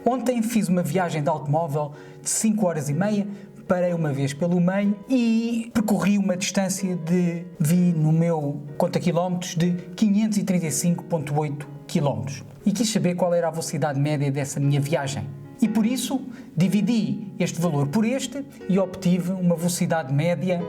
Ontem fiz uma viagem de automóvel de 5 horas e meia, parei uma vez pelo meio e percorri uma distância vi no meu conta-quilómetros de 535,8 km. E quis saber qual era a velocidade média dessa minha viagem. E por isso dividi este valor por este e obtive uma velocidade média.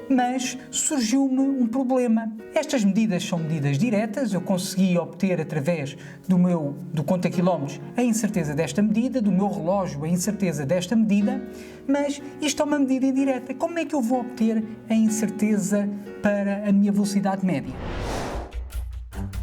Mas surgiu-me um problema. Estas medidas são medidas diretas, eu consegui obter através do conta-quilómetros a incerteza desta medida, do meu relógio a incerteza desta medida, mas isto é uma medida indireta. Como é que eu vou obter a incerteza para a minha velocidade média?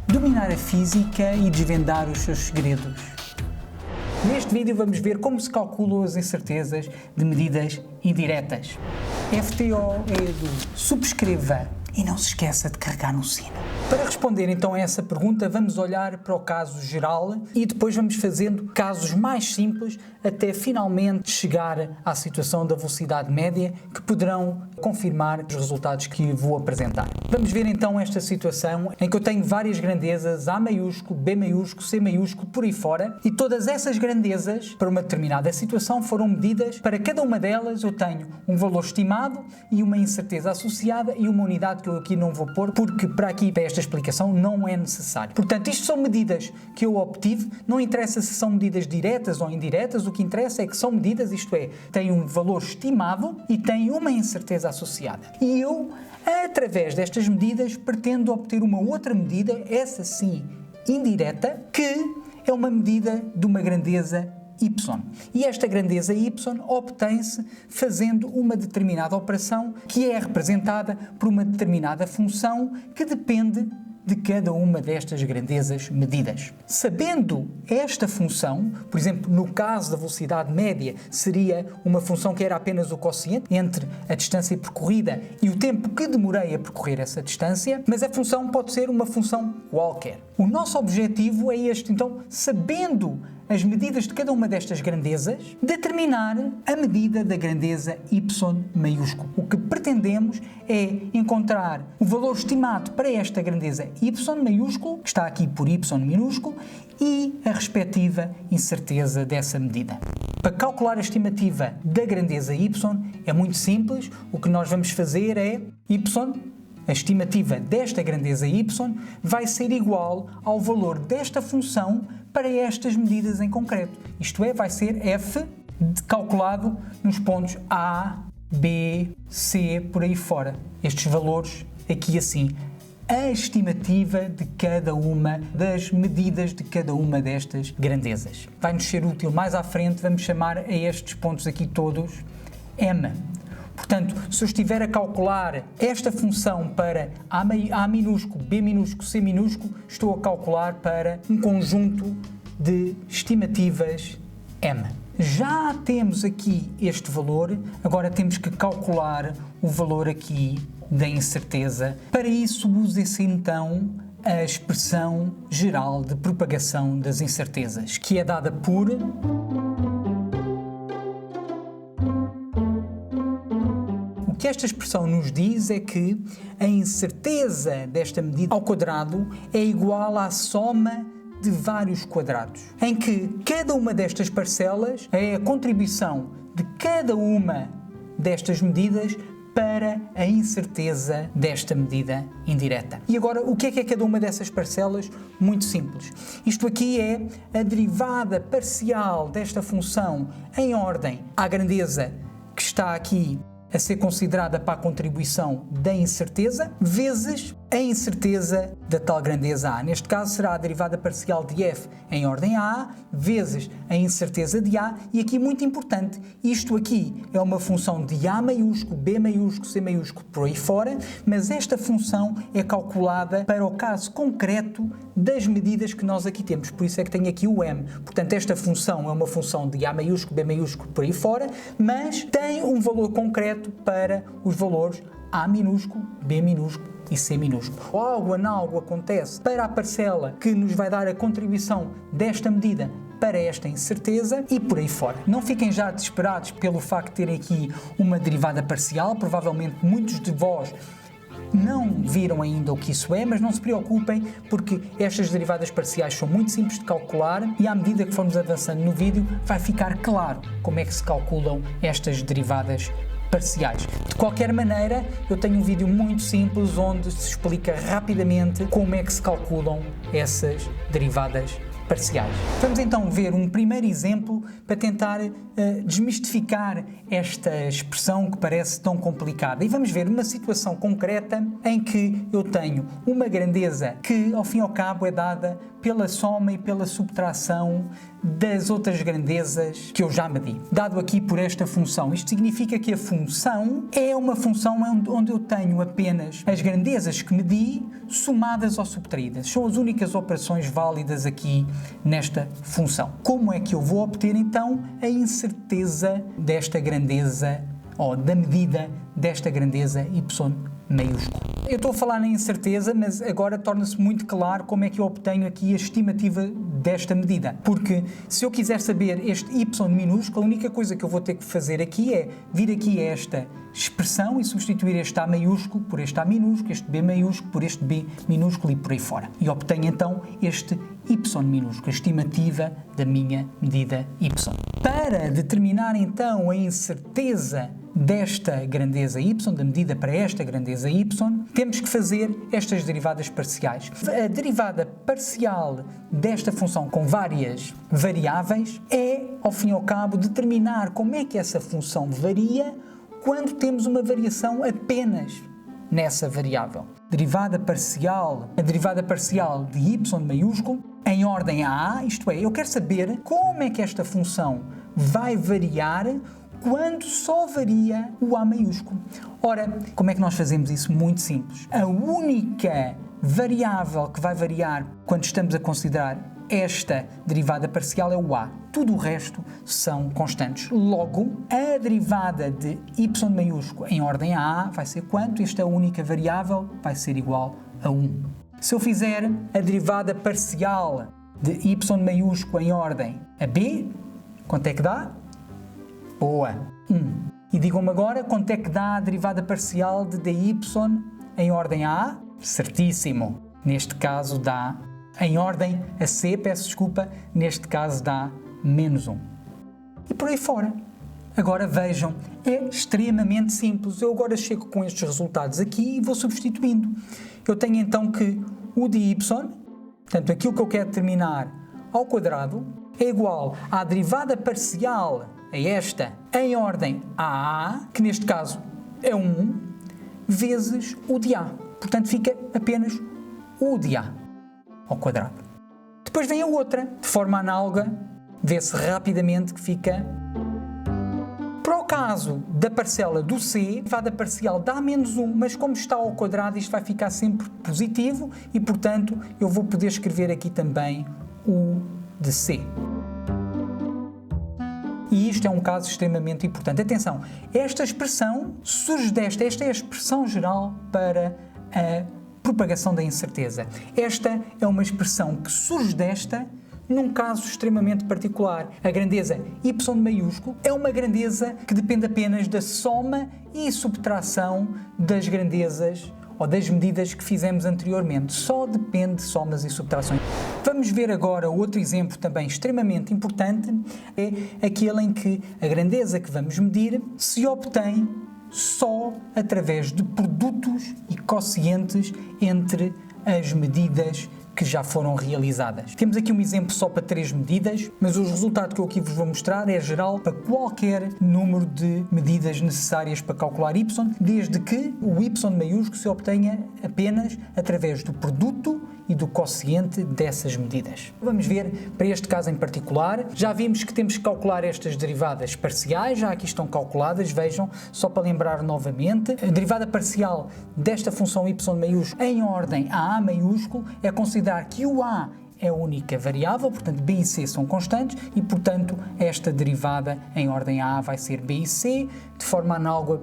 Dominar a física e desvendar os seus segredos. Neste vídeo vamos ver como se calculam as incertezas de medidas indiretas. FTO é do subscreva e não se esqueça de carregar no sino. Para responder então a essa pergunta, vamos olhar para o caso geral e depois vamos fazendo casos mais simples até finalmente chegar à situação da velocidade média, que poderão confirmar os resultados que vou apresentar. Vamos ver então esta situação em que eu tenho várias grandezas, A maiúsculo, B maiúsculo, C maiúsculo, por aí fora, e todas essas grandezas para uma determinada situação foram medidas. Para cada uma delas eu tenho um valor estimado e uma incerteza associada e uma unidade que eu aqui não vou pôr, porque para esta explicação não é necessário. Portanto, isto são medidas que eu obtive, não interessa se são medidas diretas ou indiretas, o que interessa é que são medidas, isto é, têm um valor estimado e têm uma incerteza associada. E eu, através destas medidas, pretendo obter uma outra medida, essa sim, indireta, que é uma medida de uma grandeza y. E esta grandeza y obtém-se fazendo uma determinada operação que é representada por uma determinada função que depende de cada uma destas grandezas medidas. Sabendo esta função, por exemplo, no caso da velocidade média, seria uma função que era apenas o quociente entre a distância percorrida e o tempo que demorei a percorrer essa distância, mas a função pode ser uma função qualquer. O nosso objetivo é este, então, sabendo as medidas de cada uma destas grandezas, determinar a medida da grandeza y maiúsculo. O que pretendemos é encontrar o valor estimado para esta grandeza y maiúsculo, que está aqui por y minúsculo, e a respectiva incerteza dessa medida. Para calcular a estimativa da grandeza y é muito simples. O que nós vamos fazer é a estimativa desta grandeza y vai ser igual ao valor desta função para estas medidas em concreto. Isto é, vai ser f calculado nos pontos A, B, C, por aí fora. Estes valores aqui assim. A estimativa de cada uma das medidas de cada uma destas grandezas. Vai-nos ser útil mais à frente, vamos chamar a estes pontos aqui todos M. Portanto, se eu estiver a calcular esta função para A minúsculo, B minúsculo, C minúsculo, estou a calcular para um conjunto de estimativas M. Já temos aqui este valor, agora temos que calcular o valor aqui da incerteza. Para isso, use-se então a expressão geral de propagação das incertezas, que é dada por O que esta expressão nos diz é que a incerteza desta medida ao quadrado é igual à soma de vários quadrados, em que cada uma destas parcelas é a contribuição de cada uma destas medidas para a incerteza desta medida indireta. E agora, o que é cada uma dessas parcelas? Muito simples. Isto aqui é a derivada parcial desta função em ordem à grandeza que está aqui a ser considerada para a contribuição da incerteza, vezes a incerteza da tal grandeza A. Neste caso será a derivada parcial de f em ordem a A, vezes a incerteza de A, e aqui muito importante, isto aqui é uma função de A maiúsculo, B maiúsculo, C maiúsculo, por aí fora, mas esta função é calculada para o caso concreto das medidas que nós aqui temos, por isso é que tem aqui o M. Portanto, esta função é uma função de A maiúsculo, B maiúsculo, por aí fora, mas tem um valor concreto para os valores A minúsculo, B minúsculo e C minúsculo. Algo análogo acontece para a parcela que nos vai dar a contribuição desta medida para esta incerteza e por aí fora. Não fiquem já desesperados pelo facto de terem aqui uma derivada parcial, provavelmente muitos de vós não viram ainda o que isso é, mas não se preocupem, porque estas derivadas parciais são muito simples de calcular e à medida que formos avançando no vídeo vai ficar claro como é que se calculam estas derivadas parciais. De qualquer maneira, eu tenho um vídeo muito simples onde se explica rapidamente como é que se calculam essas derivadas parciais. Vamos então ver um primeiro exemplo para tentar desmistificar esta expressão que parece tão complicada. E vamos ver uma situação concreta em que eu tenho uma grandeza que, ao fim e ao cabo, é dada pela soma e pela subtração das outras grandezas que eu já medi. Dado aqui por esta função, isto significa que a função é uma função onde eu tenho apenas as grandezas que medi somadas ou subtraídas. São as únicas operações válidas aqui nesta função. Como é que eu vou obter então a incerteza desta grandeza ou da medida desta grandeza y maiúsculo? Eu estou a falar na incerteza, mas agora torna-se muito claro como é que eu obtenho aqui a estimativa desta medida. Porque se eu quiser saber este y minúsculo, a única coisa que eu vou ter que fazer aqui é vir aqui a esta expressão e substituir este A maiúsculo por este A minúsculo, este B maiúsculo por este B minúsculo e por aí fora. E obtenho então este y minúsculo, a estimativa da minha medida y. Para determinar então a incerteza desta grandeza y, da medida para esta grandeza y, temos que fazer estas derivadas parciais. A derivada parcial desta função com várias variáveis é, ao fim e ao cabo, determinar como é que essa função varia quando temos uma variação apenas nessa variável. A derivada parcial de y maiúsculo em ordem a A, isto é, eu quero saber como é que esta função vai variar quando só varia o A maiúsculo. Ora, como é que nós fazemos isso? Muito simples. A única variável que vai variar quando estamos a considerar esta derivada parcial é o A. Tudo o resto são constantes. Logo, a derivada de y maiúsculo em ordem a A vai ser quanto? Esta única variável vai ser igual a 1. Se eu fizer a derivada parcial de y maiúsculo em ordem a B, quanto é que dá? Boa, 1. E digam-me agora quanto é que dá a derivada parcial de dy em ordem a A? Certíssimo. Neste caso dá, em ordem a C, peço desculpa, neste caso dá menos 1. E por aí fora. Agora vejam, é extremamente simples. Eu agora chego com estes resultados aqui e vou substituindo. Eu tenho então que o de y, portanto aquilo que eu quero determinar ao quadrado, é igual à derivada parcial a esta em ordem a A, que neste caso é 1, vezes o de A. Portanto, fica apenas o de A ao quadrado. Depois vem a outra, de forma análoga, vê-se rapidamente que fica... Para o caso da parcela do C, a derivada parcial dá menos 1, mas como está ao quadrado, isto vai ficar sempre positivo e, portanto, eu vou poder escrever aqui também o de C. E isto é um caso extremamente importante. Atenção, esta expressão surge esta é a expressão geral para a propagação da incerteza. Esta é uma expressão que surge num caso extremamente particular. A grandeza y maiúsculo é uma grandeza que depende apenas da soma e subtração das grandezas ou das medidas que fizemos anteriormente. Só depende de somas e subtrações. Vamos ver agora outro exemplo também extremamente importante, é aquele em que a grandeza que vamos medir se obtém só através de produtos e quocientes entre as medidas que já foram realizadas. Temos aqui um exemplo só para 3 medidas, mas o resultado que eu aqui vos vou mostrar é geral para qualquer número de medidas necessárias para calcular y, desde que o y maiúsculo se obtenha apenas através do produto e do quociente dessas medidas. Vamos ver para este caso em particular. Já vimos que temos que calcular estas derivadas parciais, já aqui estão calculadas, vejam, só para lembrar novamente. A derivada parcial desta função y maiúsculo em ordem a A maiúsculo é considerar que o A é a única variável, portanto B e C são constantes e, portanto, esta derivada em ordem a A vai ser B e C, de forma análoga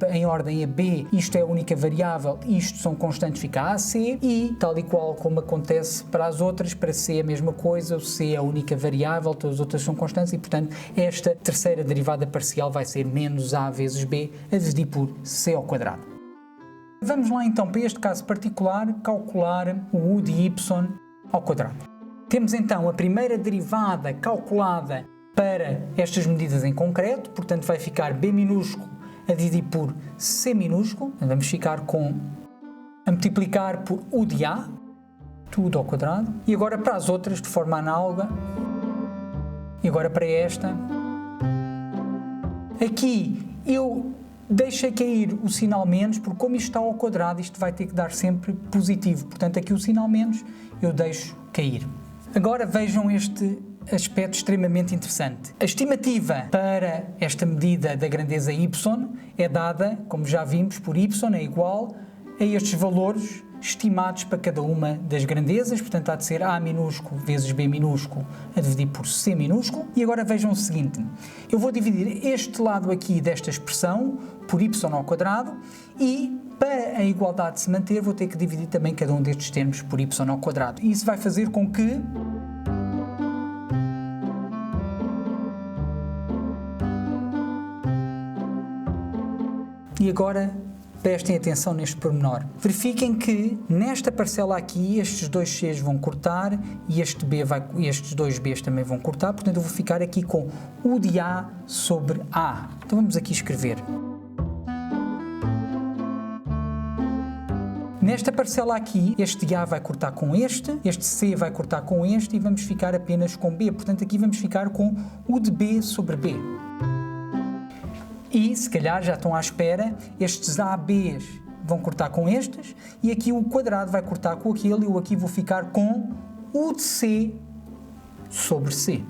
em ordem a B, isto é a única variável, isto são constantes, fica A, C, e tal e qual como acontece para as outras, para C é a mesma coisa, o C é a única variável, todas as outras são constantes e, portanto, esta terceira derivada parcial vai ser menos A vezes B, a dividir por C ao quadrado. Vamos lá então, para este caso particular, calcular o u de y ao quadrado. Temos então a primeira derivada calculada para estas medidas em concreto, portanto vai ficar b minúsculo a dividir por c minúsculo, vamos ficar a multiplicar por u de a, tudo ao quadrado, e agora para as outras de forma análoga, e agora para esta, aqui eu deixei cair o sinal menos, porque como isto está ao quadrado, isto vai ter que dar sempre positivo, portanto aqui o sinal menos eu deixo cair. Agora vejam este aspecto extremamente interessante. A estimativa para esta medida da grandeza y é dada, como já vimos, por y é igual a estes valores estimados para cada uma das grandezas, portanto há de ser a minúsculo vezes b minúsculo a dividir por c minúsculo. E agora vejam o seguinte, eu vou dividir este lado aqui desta expressão por y ao quadrado e para a igualdade se manter vou ter que dividir também cada um destes termos por y ao quadrado. E isso vai fazer com que e agora prestem atenção neste pormenor. Verifiquem que nesta parcela aqui estes dois Cs vão cortar e estes dois Bs também vão cortar, portanto eu vou ficar aqui com U de A sobre A. Então vamos aqui escrever. Nesta parcela aqui, este A vai cortar com este C vai cortar com este e vamos ficar apenas com B. Portanto aqui vamos ficar com U de B sobre B. E, se calhar, já estão à espera, estes ABs vão cortar com estes, e aqui o quadrado vai cortar com aquele, e eu aqui vou ficar com U de C sobre C.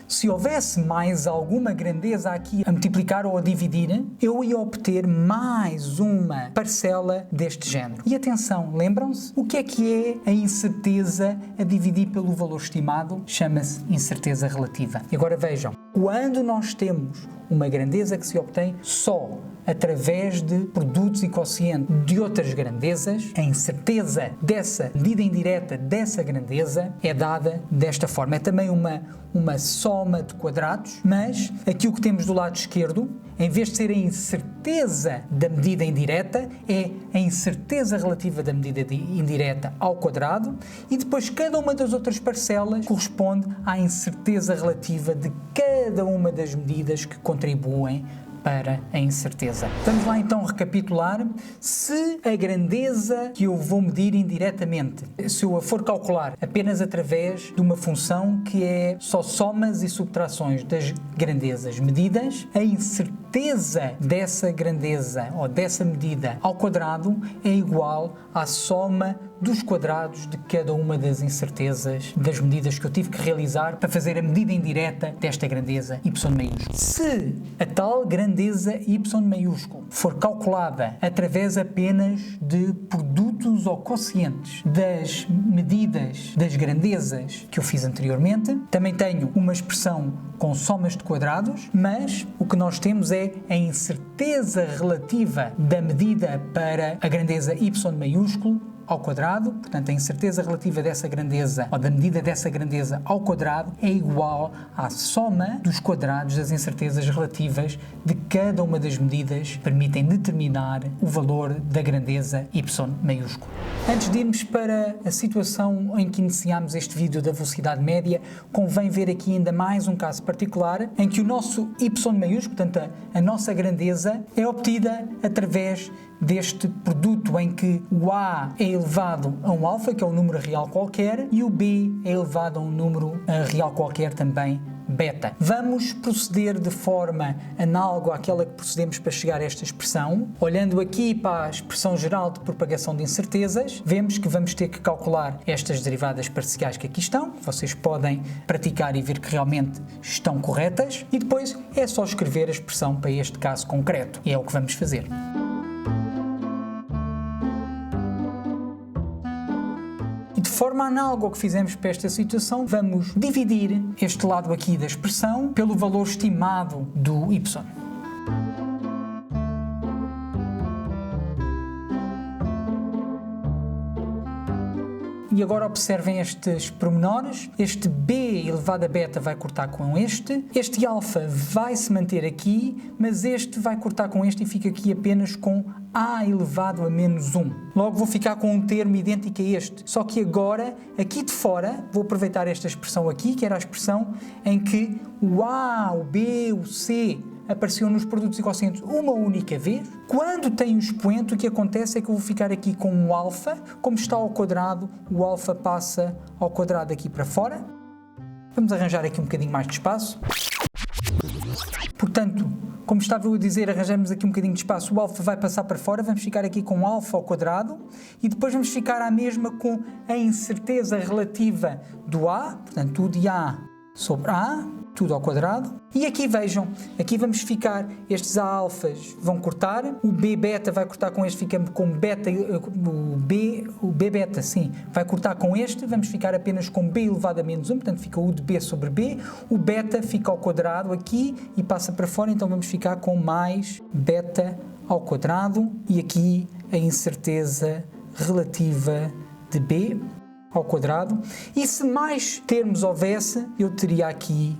Se houvesse mais alguma grandeza aqui a multiplicar ou a dividir, eu ia obter mais uma parcela deste género. E atenção, lembram-se? O que é a incerteza a dividir pelo valor estimado? Chama-se incerteza relativa. E agora vejam, quando nós temos uma grandeza que se obtém só através de produtos e quocientes de outras grandezas, a incerteza dessa medida indireta dessa grandeza é dada desta forma. É também uma soma de quadrados, mas aqui o que temos do lado esquerdo, em vez de ser a incerteza da medida indireta, é a incerteza relativa da medida indireta ao quadrado, e depois cada uma das outras parcelas corresponde à incerteza relativa de cada uma das medidas que contribuem para a incerteza. Vamos lá então recapitular. Se a grandeza que eu vou medir indiretamente, se eu a for calcular apenas através de uma função que é só somas e subtrações das grandezas medidas, a incerteza dessa grandeza ou dessa medida ao quadrado é igual à soma dos quadrados de cada uma das incertezas das medidas que eu tive que realizar para fazer a medida indireta desta grandeza y maiúsculo. Se a tal grandeza y maiúsculo for calculada através apenas de produtos ou quocientes das medidas das grandezas que eu fiz anteriormente, também tenho uma expressão com somas de quadrados, mas o que nós temos é a incerteza relativa da medida para a grandeza y maiúsculo ao quadrado, portanto a incerteza relativa dessa grandeza ou da medida dessa grandeza ao quadrado é igual à soma dos quadrados das incertezas relativas de cada uma das medidas que permitem determinar o valor da grandeza y maiúsculo. Antes de irmos para a situação em que iniciámos este vídeo da velocidade média, convém ver aqui ainda mais um caso particular em que o nosso y maiúsculo, portanto a nossa grandeza, é obtida através deste produto em que o A é elevado a um alfa, que é um número real qualquer, e o B é elevado a um número real qualquer também, beta. Vamos proceder de forma análoga àquela que procedemos para chegar a esta expressão. Olhando aqui para a expressão geral de propagação de incertezas, vemos que vamos ter que calcular estas derivadas parciais que aqui estão. Vocês podem praticar e ver que realmente estão corretas, e depois é só escrever a expressão para este caso concreto. E é o que vamos fazer. De forma análoga ao que fizemos para esta situação, vamos dividir este lado aqui da expressão pelo valor estimado do y. E agora observem estes pormenores. Este b elevado a beta vai cortar com este alfa vai se manter aqui, mas este vai cortar com este e fica aqui apenas com A elevado a menos 1. Logo vou ficar com um termo idêntico a este, só que agora, aqui de fora, vou aproveitar esta expressão aqui, que era a expressão em que o A, o B, o C apareciam nos produtos equocientes uma única vez. Quando tem o expoente, o que acontece é que eu vou ficar aqui com um alfa, como está ao quadrado, o alfa passa ao quadrado aqui para fora. Vamos arranjar aqui um bocadinho mais de espaço. Portanto, como estava eu a dizer, arranjamos aqui um bocadinho de espaço, o alfa vai passar para fora, vamos ficar aqui com alfa ao quadrado e depois vamos ficar à mesma com a incerteza relativa do A, portanto, tudo de A sobre A, tudo ao quadrado. E aqui vejam, aqui vamos ficar, estes A alfas vão cortar, o B beta vai cortar com este, ficamos com beta, o B beta, sim, vai cortar com este, vamos ficar apenas com B elevado a menos 1, portanto fica U de B sobre B, o beta fica ao quadrado aqui e passa para fora, então vamos ficar com mais beta ao quadrado e aqui a incerteza relativa de B ao quadrado. E se mais termos houvesse, eu teria aqui.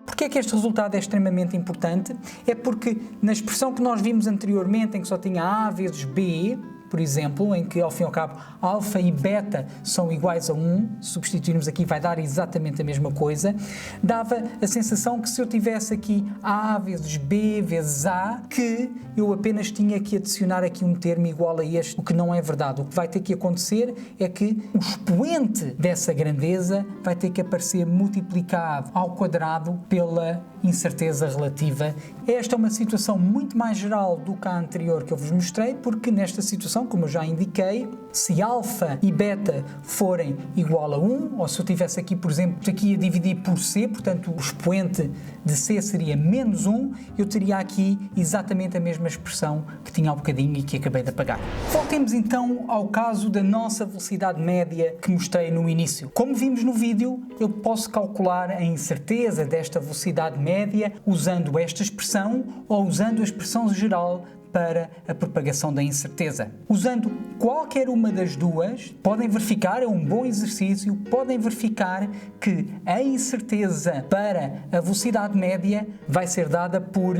Porquê é que este resultado é extremamente importante? É porque na expressão que nós vimos anteriormente, em que só tinha A vezes B, por exemplo, em que ao fim e ao cabo alfa e beta são iguais a 1, substituirmos aqui vai dar exatamente a mesma coisa, dava a sensação que se eu tivesse aqui A vezes B vezes A, que eu apenas tinha que adicionar aqui um termo igual a este, o que não é verdade. O que vai ter que acontecer é que o expoente dessa grandeza vai ter que aparecer multiplicado ao quadrado pela incerteza relativa. Esta é uma situação muito mais geral do que a anterior que eu vos mostrei, porque nesta situação, como eu já indiquei, se alfa e beta forem igual a 1, ou se eu tivesse aqui, por exemplo, aqui a dividir por C, portanto o expoente de C seria menos 1, eu teria aqui exatamente a mesma expressão que tinha há bocadinho e que acabei de apagar. Voltemos então ao caso da nossa velocidade média que mostrei no início. Como vimos no vídeo, eu posso calcular a incerteza desta velocidade média usando esta expressão ou usando a expressão geral para a propagação da incerteza. Usando qualquer uma das duas, podem verificar, é um bom exercício, podem verificar que a incerteza para a velocidade média vai ser dada por...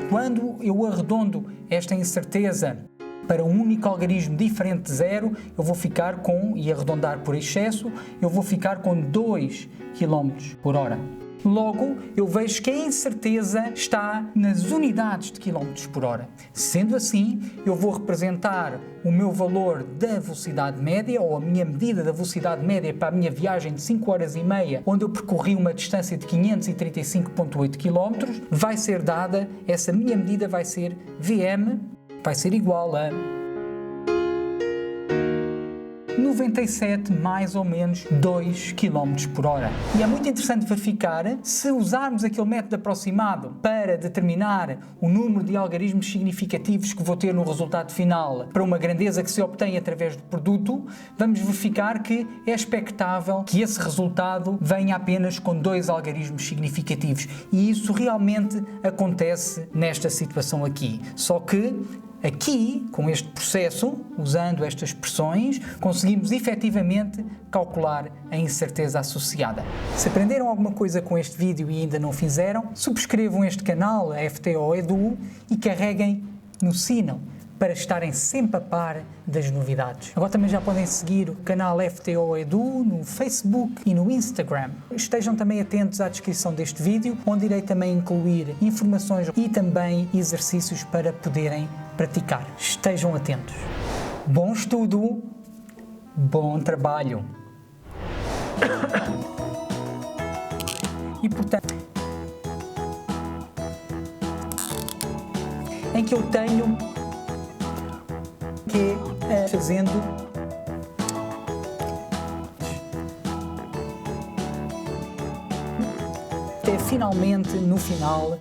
Quando eu arredondo esta incerteza para um único algarismo diferente de zero, eu vou ficar com, e arredondar por excesso, eu vou ficar com 2 km por hora. Logo, eu vejo que a incerteza está nas unidades de quilómetros por hora. Sendo assim, eu vou representar o meu valor da velocidade média, ou a minha medida da velocidade média para a minha viagem de 5 horas e meia, onde eu percorri uma distância de 535,8 km, vai ser dada, essa minha medida vai ser VM, vai ser igual a 97 mais ou menos 2 km por hora. E é muito interessante verificar se usarmos aquele método aproximado para determinar o número de algarismos significativos que vou ter no resultado final para uma grandeza que se obtém através do produto, vamos verificar que é expectável que esse resultado venha apenas com 2 algarismos significativos. E isso realmente acontece nesta situação aqui. Só que aqui, com este processo, usando estas expressões, conseguimos efetivamente calcular a incerteza associada. Se aprenderam alguma coisa com este vídeo e ainda não o fizeram, subscrevam este canal, a FTO Edu, e carreguem no sino para estarem sempre a par das novidades. Agora também já podem seguir o canal FTO Edu no Facebook e no Instagram. Estejam também atentos à descrição deste vídeo, onde irei também incluir informações e também exercícios para poderem praticar. Estejam atentos. Bom estudo, bom trabalho. E portanto, em que eu tenho que fazendo até finalmente no final